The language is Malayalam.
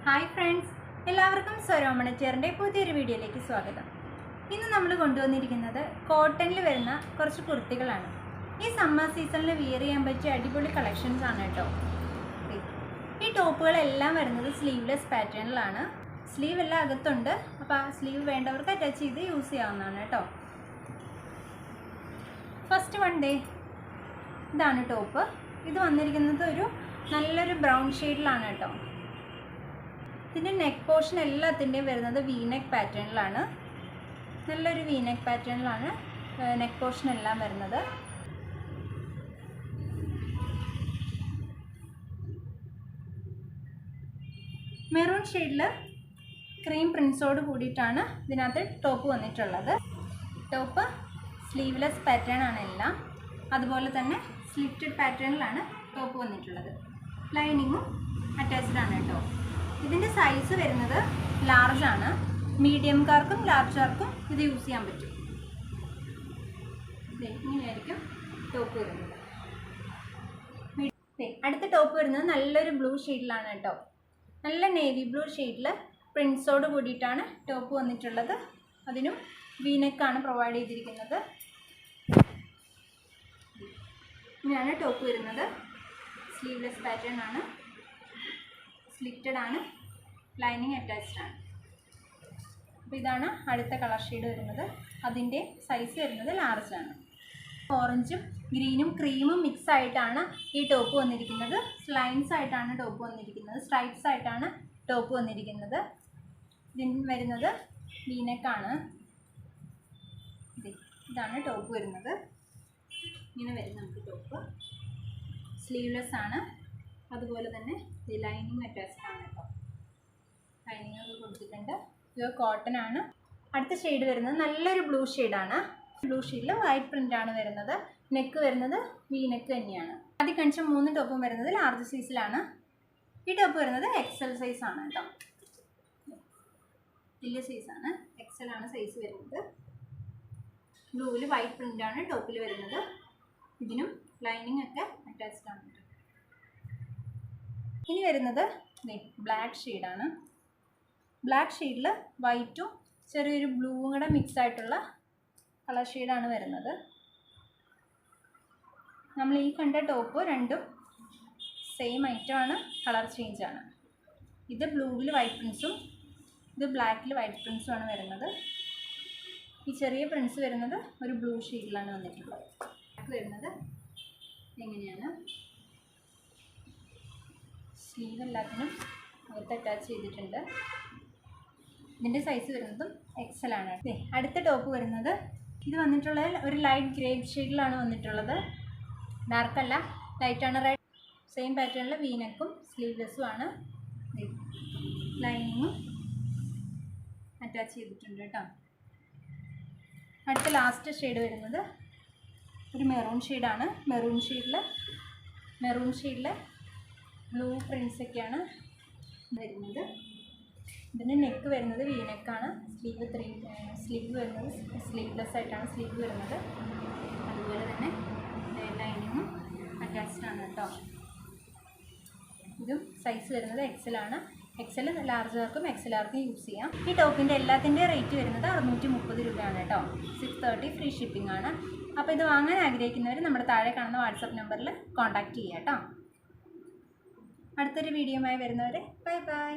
ഹായ് ഫ്രണ്ട്സ്, എല്ലാവർക്കും സ്വരോമണച്ചേറിൻ്റെ പുതിയൊരു വീഡിയോയിലേക്ക് സ്വാഗതം. ഇന്ന് നമ്മൾ കൊണ്ടുവന്നിരിക്കുന്നത് കോട്ടണിൽ വരുന്ന കുറച്ച് കുർത്തികളാണ്. ഈ സമ്മർ സീസണിൽ വിയർ ചെയ്യാൻ പറ്റിയ അടിപൊളി കളക്ഷൻസ് ആണ് കേട്ടോ. ഈ ടോപ്പുകളെല്ലാം വരുന്നത് സ്ലീവ്ലെസ് പാറ്റേണിലാണ്. സ്ലീവ് എല്ലാം അകത്തുണ്ട്, അപ്പോൾ ആ സ്ലീവ് വേണ്ടവർക്ക് അറ്റാച്ച് ചെയ്ത് യൂസ് ചെയ്യാവുന്നതാണ് കേട്ടോ. ഫസ്റ്റ് വൺ ഡേ ഇതാണ് ടോപ്പ്. ഇത് വന്നിരിക്കുന്നത് ഒരു നല്ലൊരു ബ്രൗൺ ഷെയ്ഡിലാണ് കേട്ടോ. ഇതിൻ്റെ നെക്ക് പോർഷൻ എല്ലാത്തിൻ്റെയും വരുന്നത് വി നെക്ക് പാറ്റേണിലാണ്. നല്ലൊരു വി നെക്ക് പാറ്റേണിലാണ് നെക്ക് പോർഷൻ എല്ലാം വരുന്നത്. മെറൂൺ ഷെയ്ഡിൽ ക്രീം പ്രിൻസോട് കൂടിയിട്ടാണ് ഇതിനകത്ത് ടോപ്പ് വന്നിട്ടുള്ളത്. ടോപ്പ് സ്ലീവ്ലെസ് പാറ്റേൺ ആണ് എല്ലാം. അതുപോലെ തന്നെ സ്ലിറ്റഡ് പാറ്റേണിലാണ് ടോപ്പ് വന്നിട്ടുള്ളത്. ലൈനിങ്ങും അറ്റാച്ച്ഡ് ആണ് കേട്ടോ. ഇതിൻ്റെ സൈസ് വരുന്നത് ലാർജാണ്. മീഡിയംകാർക്കും ലാർജാർക്കും ഇത് യൂസ് ചെയ്യാൻ പറ്റും. ഇങ്ങനെയായിരിക്കും ടോപ്പ് വരുന്നത്. അടുത്ത ടോപ്പ് വരുന്നത് നല്ലൊരു ബ്ലൂ ഷെയ്ഡിലാണ് കേട്ടോ. നല്ല നേവി ബ്ലൂ ഷെയ്ഡിൽ പ്രിൻസോട് കൂടിയിട്ടാണ് ടോപ്പ് വന്നിട്ടുള്ളത്. അതിനും വീനെക്കാണ് പ്രൊവൈഡ് ചെയ്തിരിക്കുന്നത്. ഇങ്ങനെയാണ് ടോപ്പ് വരുന്നത്. സ്ലീവ്ലെസ് പാറ്റേൺ ആണ്, സ്ലിറ്റഡ് ആണ്, ലൈനിങ് അറ്റാച്ച്ഡ് ആണ്. അപ്പോൾ ഇതാണ് അടുത്ത കളർ ഷെയ്ഡ് വരുന്നത്. അതിൻ്റെ സൈസ് വരുന്നത് ലാർജ് ആണ്. ഓറഞ്ചും ഗ്രീനും ക്രീമും മിക്സ് ആയിട്ടാണ് ഈ ടോപ്പ് വന്നിരിക്കുന്നത്. ലൈൻസ് ആയിട്ടാണ് ടോപ്പ് വന്നിരിക്കുന്നത്. സ്ട്രൈപ്സ് ആയിട്ടാണ് ടോപ്പ് വന്നിരിക്കുന്നത്. ഇതിന് വരുന്നത് വീനെക്കാണ്. ഇതാണ് ടോപ്പ് വരുന്നത്. ഇങ്ങനെ വരും നമുക്ക് ടോപ്പ്. സ്ലീവ്ലെസ് ആണ്. അതുപോലെ തന്നെ ലൈനിങ് അറ്റാച്ച്ഡ് ആണ് കേട്ടോ. ലൈനിങ് ഒക്കെ കൊടുത്തിട്ടുണ്ട്. ഇത് കോട്ടൺ ആണ്. അടുത്ത ഷെയ്ഡ് വരുന്നത് നല്ലൊരു ബ്ലൂ ഷെയ്ഡാണ്. ബ്ലൂ ഷെയ്ഡിൽ വൈറ്റ് പ്രിൻ്റ് ആണ് വരുന്നത്. നെക്ക് വരുന്നത് വി നെക്ക് തന്നെയാണ്. ആദ്യം കാണിച്ച 3 ടോപ്പും വരുന്നത് ലാർജ് സൈസിലാണ്. ഈ ടോപ്പ് വരുന്നത് എക്സൽ സൈസ് ആണ് കേട്ടോ. വലിയ സൈസാണ്, എക്സൽ ആണ് സൈസ് വരുന്നത്. ബ്ലൂവിൽ വൈറ്റ് പ്രിൻ്റ് ആണ് ടോപ്പിൽ വരുന്നത്. ഇതിനും ലൈനിങ് ഒക്കെ അറ്റാച്ച്ഡ് ആണ് കേട്ടോ. ഇനി വരുന്നത് ബ്ലാക്ക് ഷെയ്ഡാണ്. ബ്ലാക്ക് ഷെയ്ഡിൽ വൈറ്റും ചെറിയൊരു ബ്ലൂവും കൂടെ മിക്സ് ആയിട്ടുള്ള കളർ ഷെയ്ഡാണ് വരുന്നത്. നമ്മൾ ഈ കണ്ട ടോപ്പ് രണ്ടും സെയിം ഐറ്റമാണ്, കളർ ചേഞ്ചാണ്. ഇത് ബ്ലൂവിൽ വൈറ്റ് പ്രിൻസും ഇത് ബ്ലാക്കിൽ വൈറ്റ് പ്രിൻസും ആണ് വരുന്നത്. ഈ ചെറിയ പ്രിൻസ് വരുന്നത് ഒരു ബ്ലൂ ഷെയ്ഡിലാണ് വന്നിട്ടുള്ളത്. ബ്ലാക്ക് വരുന്നത് എങ്ങനെയാണ്? സ്ലീവ് എല്ലാത്തിനും അകത്ത് അറ്റാച്ച് ചെയ്തിട്ടുണ്ട്. ഇതിൻ്റെ സൈസ് വരുന്നതും എക്സൽ ആണ്. അടുത്ത ടോപ്പ് വരുന്നത് ഇത് വന്നിട്ടുള്ളത് ഒരു ലൈറ്റ് ഗ്രേ ഷെയ്ഡിലാണ് വന്നിട്ടുള്ളത്. ഡാർക്കല്ല, ലൈറ്റാണ്. റെഡ് സെയിം പാറ്റേണിൽ വീനെക്കും സ്ലീവ്ലെസ്സും ആണ്. ലൈനിങ്ങും അറ്റാച്ച് ചെയ്തിട്ടുണ്ട് കേട്ടോ. അടുത്ത ലാസ്റ്റ് ഷെയ്ഡ് വരുന്നത് ഒരു മെറൂൺ ഷെയ്ഡാണ്. മെറൂൺ ഷെയ്ഡിൽ ബ്ലൂ പ്രിൻസൊക്കെയാണ് വരുന്നത്. ഇതിൻ്റെ നെക്ക് വരുന്നത് വി നെക്കാണ്. സ്ലീവ് വരുന്നത് സ്ലീവ്ലെസ് ആയിട്ടാണ് സ്ലീവ് വരുന്നത്. അതുപോലെ തന്നെ ലൈനിങ്ങും അറ്റാച്ച്ഡ് ആണ് കേട്ടോ. ഇതും സൈസ് വരുന്നത് എക്സലാണ്. എക്സൽ ലാർജുകാർക്കും എക്സലാർക്കും യൂസ് ചെയ്യാം. ഈ ടോപ്പിൻ്റെ എല്ലാത്തിൻ്റെ റേറ്റ് വരുന്നത് 630 രൂപയാണ് കേട്ടോ. 630 ഫ്രീ ഷിപ്പിംഗ് ആണ്. അപ്പോൾ ഇത് വാങ്ങാൻ ആഗ്രഹിക്കുന്നവർ നമ്മുടെ താഴെ കാണുന്ന വാട്സപ്പ് നമ്പറിൽ കോൺടാക്റ്റ് ചെയ്യാം കേട്ടോ. അടുത്തൊരു വീഡിയോയുമായി വരുന്നവരെ ബൈ ബൈ.